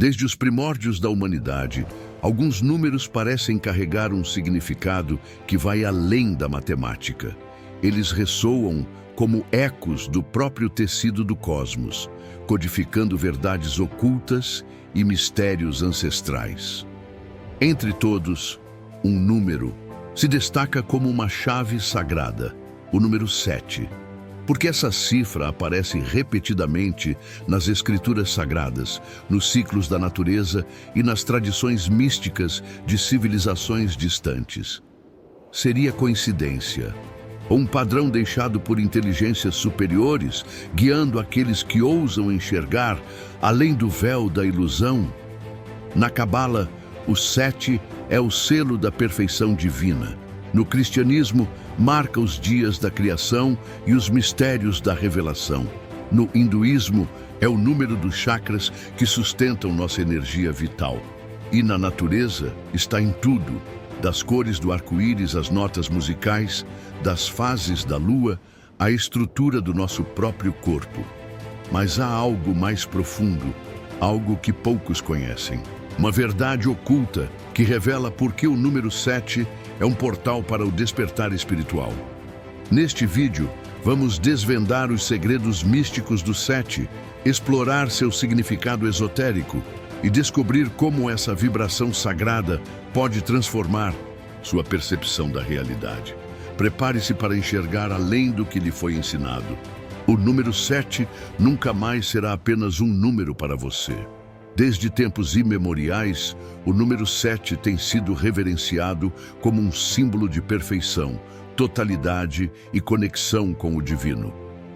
Desde os primórdios da humanidade, alguns números parecem carregar um significado que vai além da matemática. Eles ressoam como ecos do próprio tecido do cosmos, codificando verdades ocultas e mistérios ancestrais. Entre todos, um número se destaca como uma chave sagrada, o número 7. Porque essa cifra aparece repetidamente nas escrituras sagradas, nos ciclos da natureza e nas tradições místicas de civilizações distantes. Seria coincidência, ou um padrão deixado por inteligências superiores, guiando aqueles que ousam enxergar além do véu da ilusão? Na Cabala, o 7 é o selo da perfeição divina. No cristianismo, marca os dias da criação e os mistérios da revelação. No hinduísmo, é o número dos chakras que sustentam nossa energia vital. E na natureza está em tudo, das cores do arco-íris às notas musicais, das fases da lua à estrutura do nosso próprio corpo. Mas há algo mais profundo, algo que poucos conhecem. Uma verdade oculta que revela por que o número 7 é um portal para o despertar espiritual. Neste vídeo, vamos desvendar os segredos místicos do 7, explorar seu significado esotérico e descobrir como essa vibração sagrada pode transformar sua percepção da realidade. Prepare-se para enxergar além do que lhe foi ensinado. O número 7 nunca mais será apenas um número para você. Desde tempos imemoriais, o número 7 tem sido reverenciado como um símbolo de perfeição, totalidade e conexão com o divino.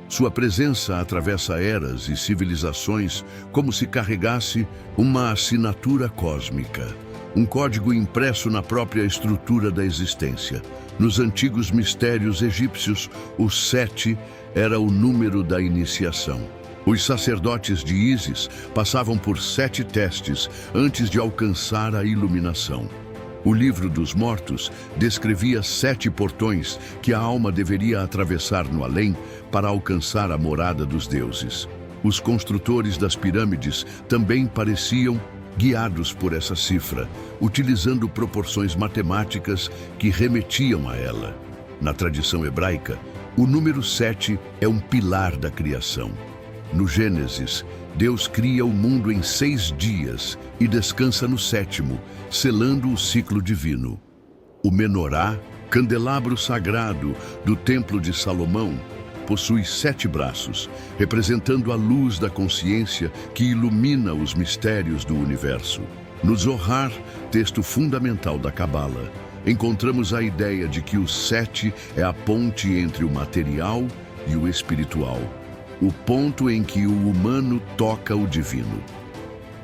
Sua presença atravessa eras e civilizações como se carregasse uma assinatura cósmica, um código impresso na própria estrutura da existência. Nos antigos mistérios egípcios, o 7 era o número da iniciação. Os sacerdotes de Ísis passavam por 7 testes antes de alcançar a iluminação. O Livro dos Mortos descrevia 7 portões que a alma deveria atravessar no além para alcançar a morada dos deuses. Os construtores das pirâmides também pareciam guiados por essa cifra, utilizando proporções matemáticas que remetiam a ela. Na tradição hebraica, o número 7 é um pilar da criação. No Gênesis, Deus cria o mundo em 6 dias e descansa no 7º, selando o ciclo divino. O menorá, candelabro sagrado do Templo de Salomão, possui 7 braços, representando a luz da consciência que ilumina os mistérios do universo. No Zohar, texto fundamental da Cabala, encontramos a ideia de que o 7 é a ponte entre o material e o espiritual, o ponto em que o humano toca o divino.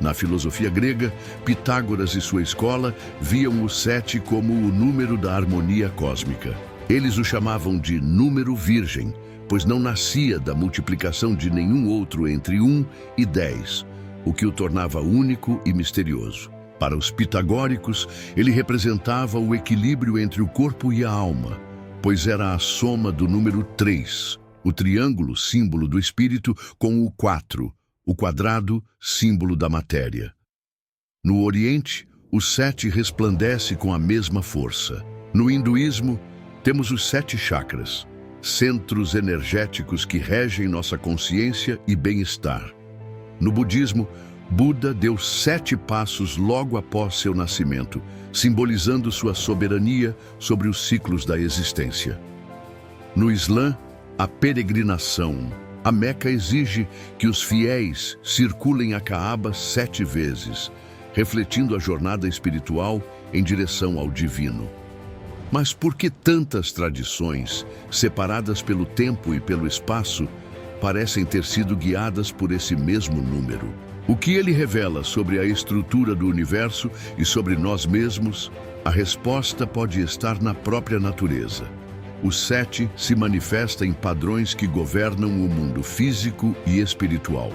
Na filosofia grega, Pitágoras e sua escola viam o 7 como o número da harmonia cósmica. Eles o chamavam de número virgem, pois não nascia da multiplicação de nenhum outro entre 1 e 10, o que o tornava único e misterioso. Para os pitagóricos, ele representava o equilíbrio entre o corpo e a alma, pois era a soma do número 3, o triângulo, símbolo do espírito, com o 4, o quadrado, símbolo da matéria. No Oriente, o 7 resplandece com a mesma força. No hinduísmo, temos os 7 chakras, centros energéticos que regem nossa consciência e bem-estar. No budismo, Buda deu 7 passos logo após seu nascimento, simbolizando sua soberania sobre os ciclos da existência. No Islã, a peregrinação a Meca exige que os fiéis circulem a Caaba 7 vezes, refletindo a jornada espiritual em direção ao divino. Mas por que tantas tradições, separadas pelo tempo e pelo espaço, parecem ter sido guiadas por esse mesmo número? O que ele revela sobre a estrutura do universo e sobre nós mesmos? A resposta pode estar na própria natureza. O 7 se manifesta em padrões que governam o mundo físico e espiritual.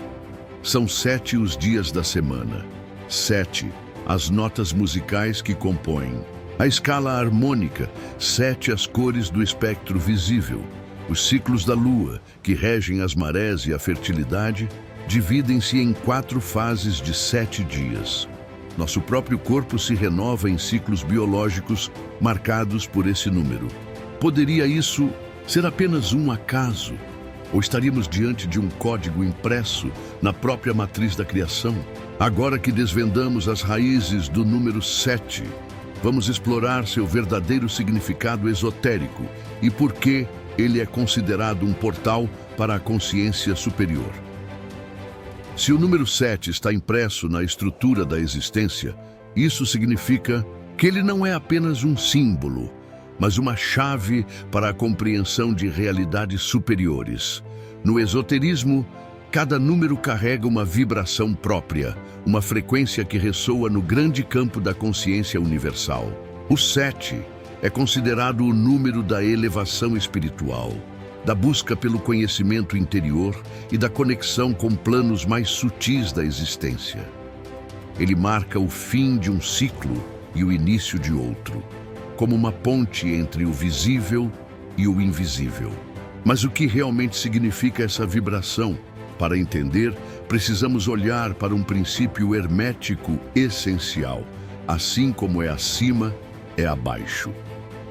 São 7 os dias da semana. 7, as notas musicais que compõem. A escala harmônica, 7 as cores do espectro visível. Os ciclos da lua, que regem as marés e a fertilidade. dividem-se em 4 fases de 7 dias. Nosso próprio corpo se renova em ciclos biológicos marcados por esse número. Poderia isso ser apenas um acaso? Ou estaríamos diante de um código impresso na própria matriz da criação? Agora que desvendamos as raízes do número 7, vamos explorar seu verdadeiro significado esotérico e por que ele é considerado um portal para a consciência superior. Se o número 7 está impresso na estrutura da existência, isso significa que ele não é apenas um símbolo, mas uma chave para a compreensão de realidades superiores. No esoterismo, cada número carrega uma vibração própria, uma frequência que ressoa no grande campo da consciência universal. O 7 é considerado o número da elevação espiritual, da busca pelo conhecimento interior e da conexão com planos mais sutis da existência. Ele marca o fim de um ciclo e o início de outro, como uma ponte entre o visível e o invisível. Mas o que realmente significa essa vibração? Para entender, precisamos olhar para um princípio hermético essencial. Assim como é acima, é abaixo.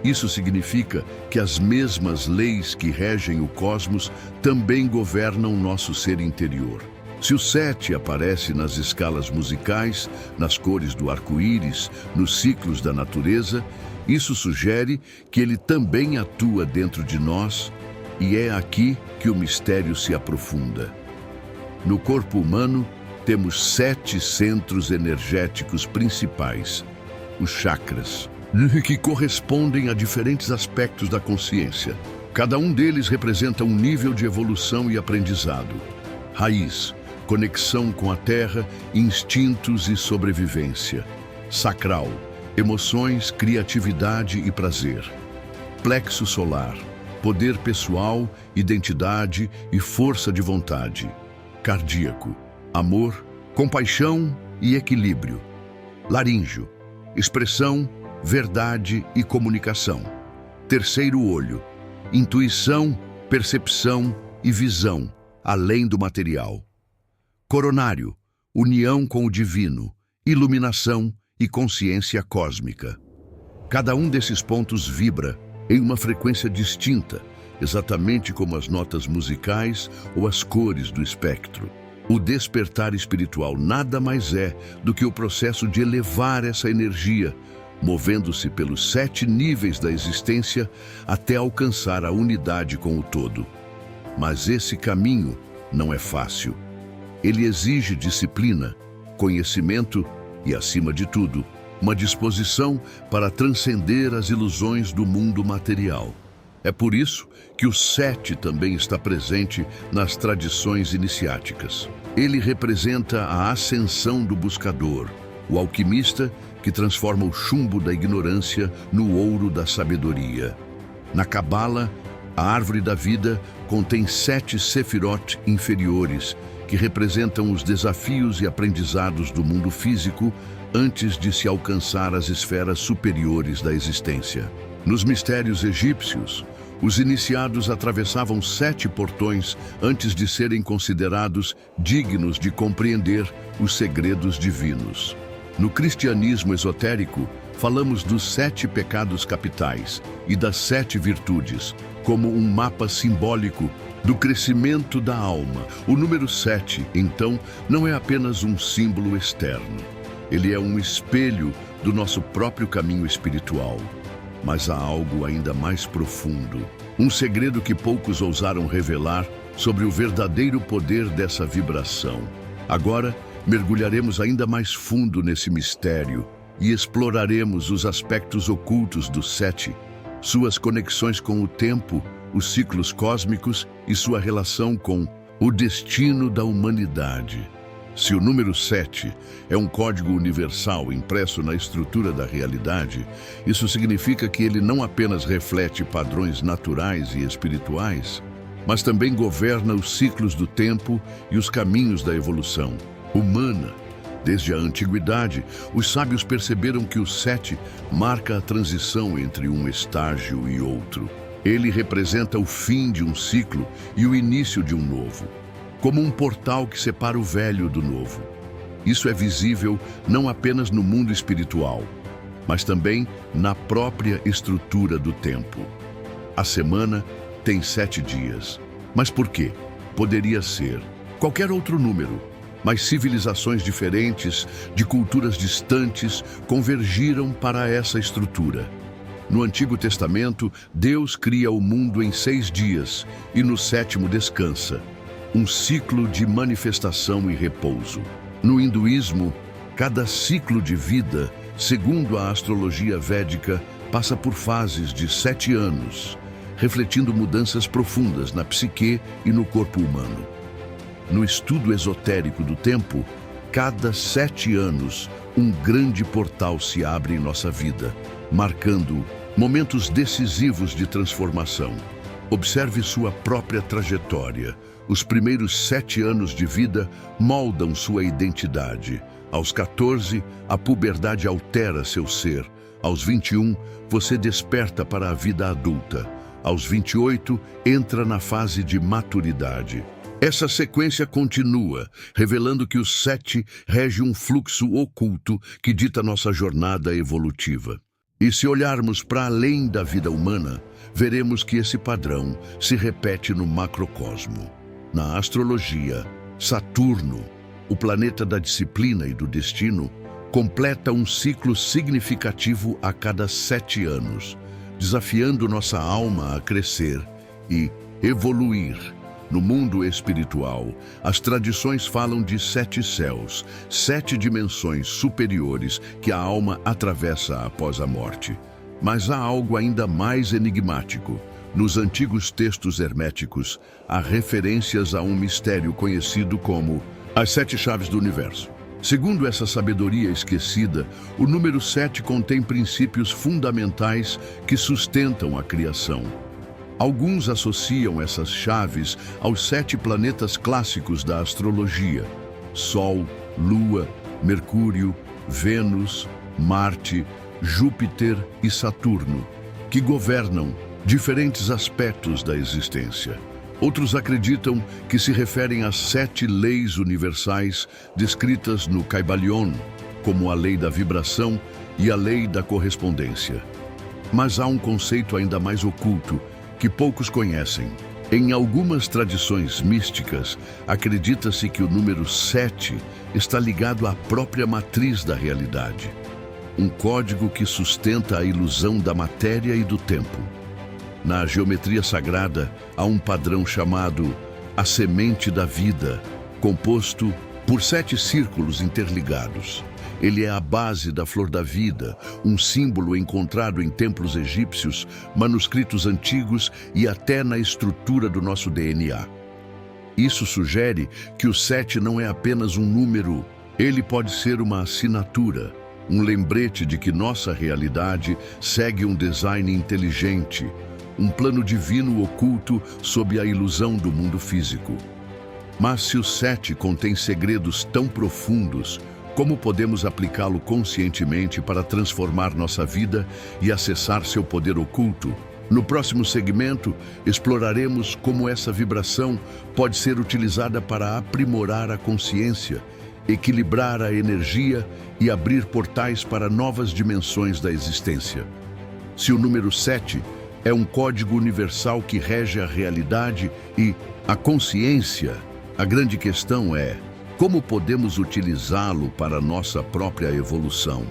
Isso significa que as mesmas leis que regem o cosmos também governam nosso ser interior. Se o 7 aparece nas escalas musicais, nas cores do arco-íris, nos ciclos da natureza, isso sugere que ele também atua dentro de nós, e é aqui que o mistério se aprofunda. No corpo humano, temos 7 centros energéticos principais, os chakras, que correspondem a diferentes aspectos da consciência. Cada um deles representa um nível de evolução e aprendizado. Raiz, conexão com a terra, instintos e sobrevivência. Sacral, emoções, criatividade e prazer. Plexo solar, poder pessoal, identidade e força de vontade. Cardíaco, amor, compaixão e equilíbrio. Laríngeo, expressão, verdade e comunicação. Terceiro olho, intuição, percepção e visão, além do material. Coronário, união com o divino, iluminação e consciência cósmica. Cada um desses pontos vibra em uma frequência distinta, exatamente como as notas musicais ou as cores do espectro. O despertar espiritual nada mais é do que o processo de elevar essa energia, movendo-se pelos 7 níveis da existência até alcançar a unidade com o todo. Mas esse caminho não é fácil. Ele exige disciplina, conhecimento e, acima de tudo, uma disposição para transcender as ilusões do mundo material. É por isso que o 7 também está presente nas tradições iniciáticas. Ele representa a ascensão do buscador, o alquimista que transforma o chumbo da ignorância no ouro da sabedoria. Na Cabala, a árvore da vida contém 7 sefirot inferiores, que representam os desafios e aprendizados do mundo físico antes de se alcançar as esferas superiores da existência. Nos mistérios egípcios, os iniciados atravessavam 7 portões antes de serem considerados dignos de compreender os segredos divinos. No cristianismo esotérico, falamos dos 7 pecados capitais e das 7 virtudes, como um mapa simbólico do crescimento da alma. O número 7, então, não é apenas um símbolo externo. Ele é um espelho do nosso próprio caminho espiritual. Mas há algo ainda mais profundo, um segredo que poucos ousaram revelar sobre o verdadeiro poder dessa vibração. Agora, mergulharemos ainda mais fundo nesse mistério e exploraremos os aspectos ocultos do 7, suas conexões com o tempo, os ciclos cósmicos e sua relação com o destino da humanidade. Se o número 7 é um código universal impresso na estrutura da realidade, isso significa que ele não apenas reflete padrões naturais e espirituais, mas também governa os ciclos do tempo e os caminhos da evolução humana. Desde a antiguidade, os sábios perceberam que o 7 marca a transição entre um estágio e outro. Ele representa o fim de um ciclo e o início de um novo. como um portal que separa o velho do novo. Isso é visível não apenas no mundo espiritual, mas também na própria estrutura do tempo. A semana tem 7 dias. Mas por quê? Poderia ser qualquer outro número, mas civilizações diferentes, de culturas distantes, convergiram para essa estrutura. No Antigo Testamento, Deus cria o mundo em 6 dias e no 7º descansa, um ciclo de manifestação e repouso. No hinduísmo, cada ciclo de vida, segundo a astrologia védica, passa por fases de 7 anos, refletindo mudanças profundas na psique e no corpo humano. No estudo esotérico do tempo, cada 7 anos, um grande portal se abre em nossa vida, marcando momentos decisivos de transformação. Observe sua própria trajetória. Os primeiros 7 anos de vida moldam sua identidade. Aos 14, a puberdade altera seu ser. Aos 21, você desperta para a vida adulta. Aos 28, entra na fase de maturidade. Essa sequência continua, revelando que o 7 rege um fluxo oculto que dita nossa jornada evolutiva. E se olharmos para além da vida humana, veremos que esse padrão se repete no macrocosmo. Na astrologia, Saturno, o planeta da disciplina e do destino, completa um ciclo significativo a cada 7 anos, desafiando nossa alma a crescer e evoluir. No mundo espiritual, as tradições falam de 7 céus, 7 dimensões superiores que a alma atravessa após a morte. Mas há algo ainda mais enigmático. Nos antigos textos herméticos, há referências a um mistério conhecido como as 7 chaves do universo. Segundo essa sabedoria esquecida, o número 7 contém princípios fundamentais que sustentam a criação. Alguns associam essas chaves aos 7 planetas clássicos da astrologia: Sol, Lua, Mercúrio, Vênus, Marte, Júpiter e Saturno, que governam diferentes aspectos da existência. Outros acreditam que se referem às 7 leis universais descritas no Kybalion, como a lei da vibração e a lei da correspondência. Mas há um conceito ainda mais oculto que poucos conhecem. Em algumas tradições místicas, acredita-se que o número 7 está ligado à própria matriz da realidade, um código que sustenta a ilusão da matéria e do tempo. Na geometria sagrada, há um padrão chamado a semente da vida, composto por 7 círculos interligados. Ele é a base da flor da vida, um símbolo encontrado em templos egípcios, manuscritos antigos e até na estrutura do nosso DNA. Isso sugere que o 7 não é apenas um número, ele pode ser uma assinatura, um lembrete de que nossa realidade segue um design inteligente, um plano divino oculto sob a ilusão do mundo físico. Mas se o 7 contém segredos tão profundos, como podemos aplicá-lo conscientemente para transformar nossa vida e acessar seu poder oculto? No próximo segmento, exploraremos como essa vibração pode ser utilizada para aprimorar a consciência, equilibrar a energia e abrir portais para novas dimensões da existência. Se o número 7 é um código universal que rege a realidade e a consciência, a grande questão é: como podemos utilizá-lo para nossa própria evolução?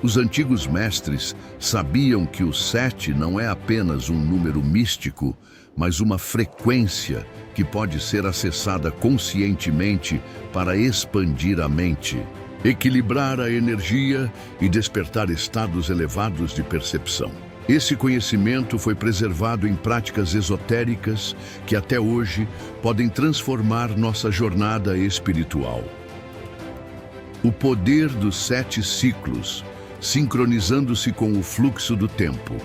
Os antigos mestres sabiam que o 7 não é apenas um número místico, mas uma frequência que pode ser acessada conscientemente para expandir a mente, equilibrar a energia e despertar estados elevados de percepção. Esse conhecimento foi preservado em práticas esotéricas que até hoje podem transformar nossa jornada espiritual. O poder dos 7 ciclos, sincronizando-se com o fluxo do tempo.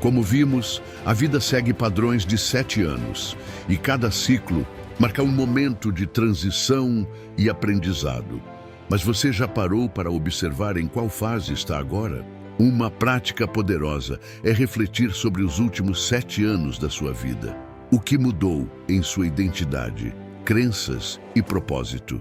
Como vimos, a vida segue padrões de 7 anos, e cada ciclo marca um momento de transição e aprendizado. Mas você já parou para observar em qual fase está agora? Uma prática poderosa é refletir sobre os últimos 7 anos da sua vida. O que mudou em sua identidade? crenças e propósito.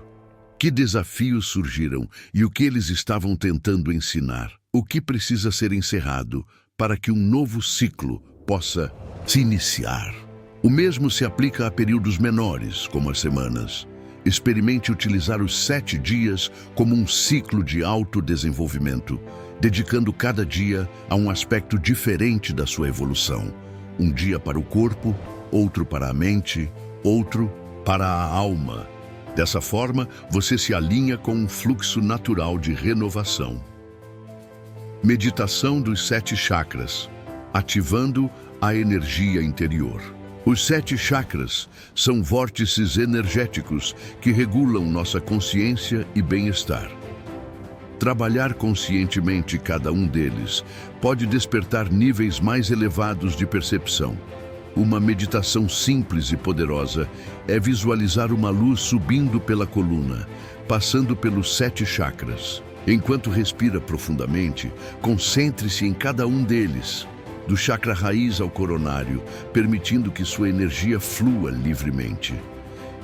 Que desafios surgiram e o que eles estavam tentando ensinar? O que precisa ser encerrado para que um novo ciclo possa se iniciar? O mesmo se aplica a períodos menores, como as semanas. Experimente utilizar os 7 dias como um ciclo de autodesenvolvimento, dedicando cada dia a um aspecto diferente da sua evolução. Um dia para o corpo, outro para a mente, outro para a alma. Dessa forma, você se alinha com um fluxo natural de renovação. Meditação dos 7 chakras, ativando a energia interior. Os 7 chakras são vórtices energéticos que regulam nossa consciência e bem-estar. Trabalhar conscientemente cada um deles pode despertar níveis mais elevados de percepção. Uma meditação simples e poderosa é visualizar uma luz subindo pela coluna, passando pelos 7 chakras. Enquanto respira profundamente, concentre-se em cada um deles, do chakra raiz ao coronário, permitindo que sua energia flua livremente.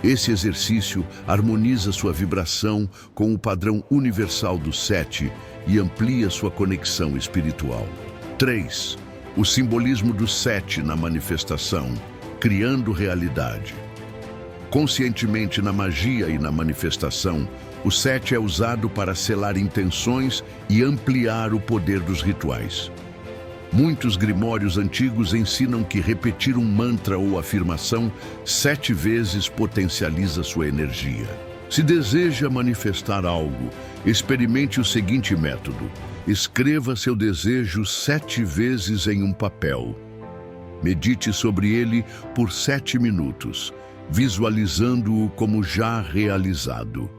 Esse exercício harmoniza sua vibração com o padrão universal do 7 e amplia sua conexão espiritual. 3. O simbolismo do 7 na manifestação, criando realidade. Conscientemente na magia e na manifestação, o 7 é usado para selar intenções e ampliar o poder dos rituais. Muitos grimórios antigos ensinam que repetir um mantra ou afirmação 7 vezes potencializa sua energia. Se deseja manifestar algo, experimente o seguinte método. Escreva seu desejo 7 vezes em um papel. Medite sobre ele por 7 minutos, visualizando-o como já realizado.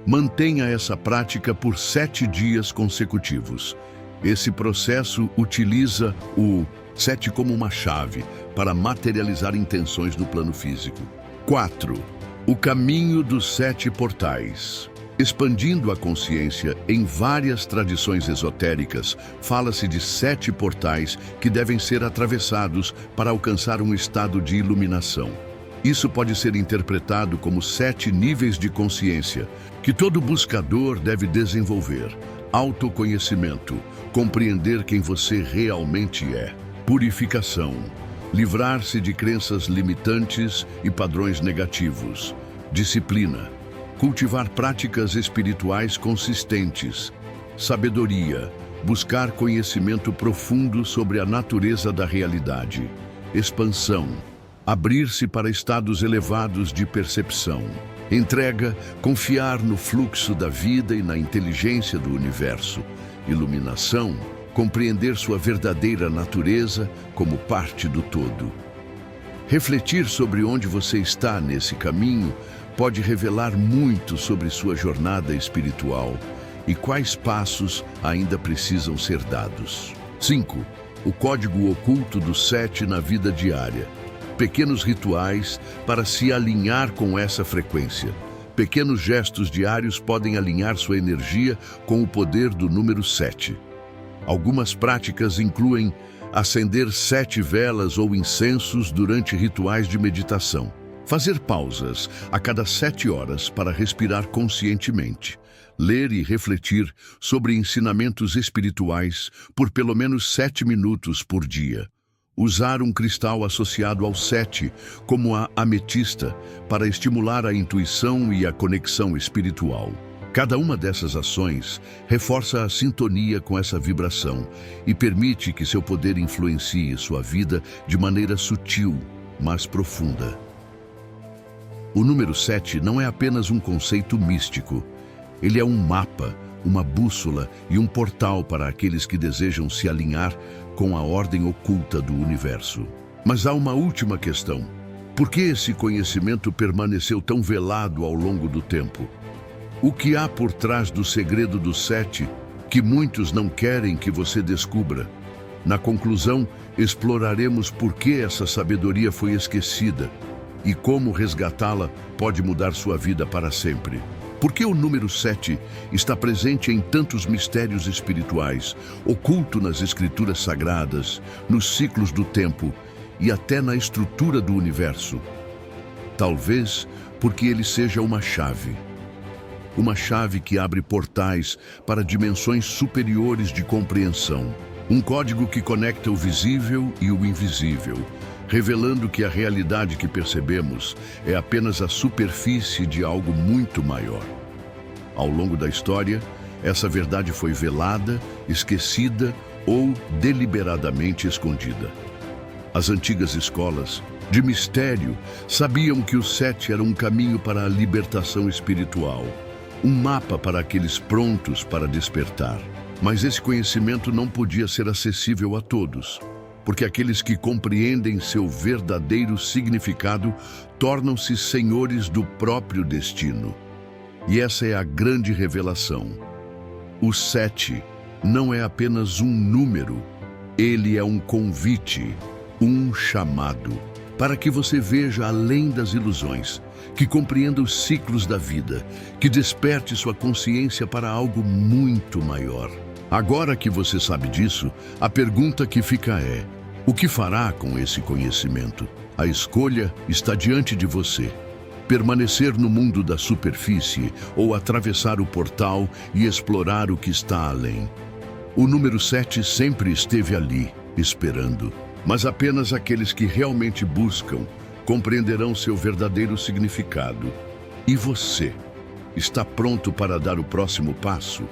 Mantenha essa prática por 7 dias consecutivos. Esse processo utiliza o 7 como uma chave para materializar intenções no plano físico. 4. O caminho dos 7 portais. Expandindo a consciência, em várias tradições esotéricas, fala-se de 7 portais que devem ser atravessados para alcançar um estado de iluminação. Isso pode ser interpretado como 7 níveis de consciência que todo buscador deve desenvolver. Autoconhecimento, compreender quem você realmente é. Purificação, livrar-se de crenças limitantes e padrões negativos. Disciplina, cultivar práticas espirituais consistentes. Sabedoria, buscar conhecimento profundo sobre a natureza da realidade. Expansão, abrir-se para estados elevados de percepção. Entrega, confiar no fluxo da vida e na inteligência do universo. Iluminação, compreender sua verdadeira natureza como parte do todo. Refletir sobre onde você está nesse caminho pode revelar muito sobre sua jornada espiritual e quais passos ainda precisam ser dados. 5. O código oculto do 7 na vida diária. Pequenos rituais para se alinhar com essa frequência. Pequenos gestos diários podem alinhar sua energia com o poder do número 7. Algumas práticas incluem acender 7 velas ou incensos durante rituais de meditação. Fazer pausas a cada 7 horas para respirar conscientemente. Ler e refletir sobre ensinamentos espirituais por pelo menos 7 minutos por dia. Usar um cristal associado ao 7, como a ametista, para estimular a intuição e a conexão espiritual. Cada uma dessas ações reforça a sintonia com essa vibração e permite que seu poder influencie sua vida de maneira sutil, mas profunda. O número 7 não é apenas um conceito místico. Ele é um mapa, uma bússola e um portal para aqueles que desejam se alinhar com a ordem oculta do universo. Mas há uma última questão. Por que esse conhecimento permaneceu tão velado ao longo do tempo? O que há por trás do segredo do 7 que muitos não querem que você descubra? Na conclusão, exploraremos por que essa sabedoria foi esquecida e como resgatá-la pode mudar sua vida para sempre. Por que o número 7 está presente em tantos mistérios espirituais, oculto nas escrituras sagradas, nos ciclos do tempo e até na estrutura do universo? Talvez porque ele seja uma chave. Uma chave que abre portais para dimensões superiores de compreensão. Um código que conecta o visível e o invisível, revelando que a realidade que percebemos é apenas a superfície de algo muito maior. Ao longo da história, essa verdade foi velada, esquecida ou deliberadamente escondida. As antigas escolas de mistério sabiam que o Sete era um caminho para a libertação espiritual, um mapa para aqueles prontos para despertar. Mas esse conhecimento não podia ser acessível a todos, porque aqueles que compreendem seu verdadeiro significado tornam-se senhores do próprio destino. E essa é a grande revelação. O Sete não é apenas um número, ele é um convite, um chamado, para que você veja além das ilusões, que compreenda os ciclos da vida, que desperte sua consciência para algo muito maior. Agora que você sabe disso, a pergunta que fica é: o que fará com esse conhecimento? A escolha está diante de você. Permanecer no mundo da superfície ou atravessar o portal e explorar o que está além. O número 7 sempre esteve ali, esperando. Mas apenas aqueles que realmente buscam compreenderão seu verdadeiro significado. E você, está pronto para dar o próximo passo?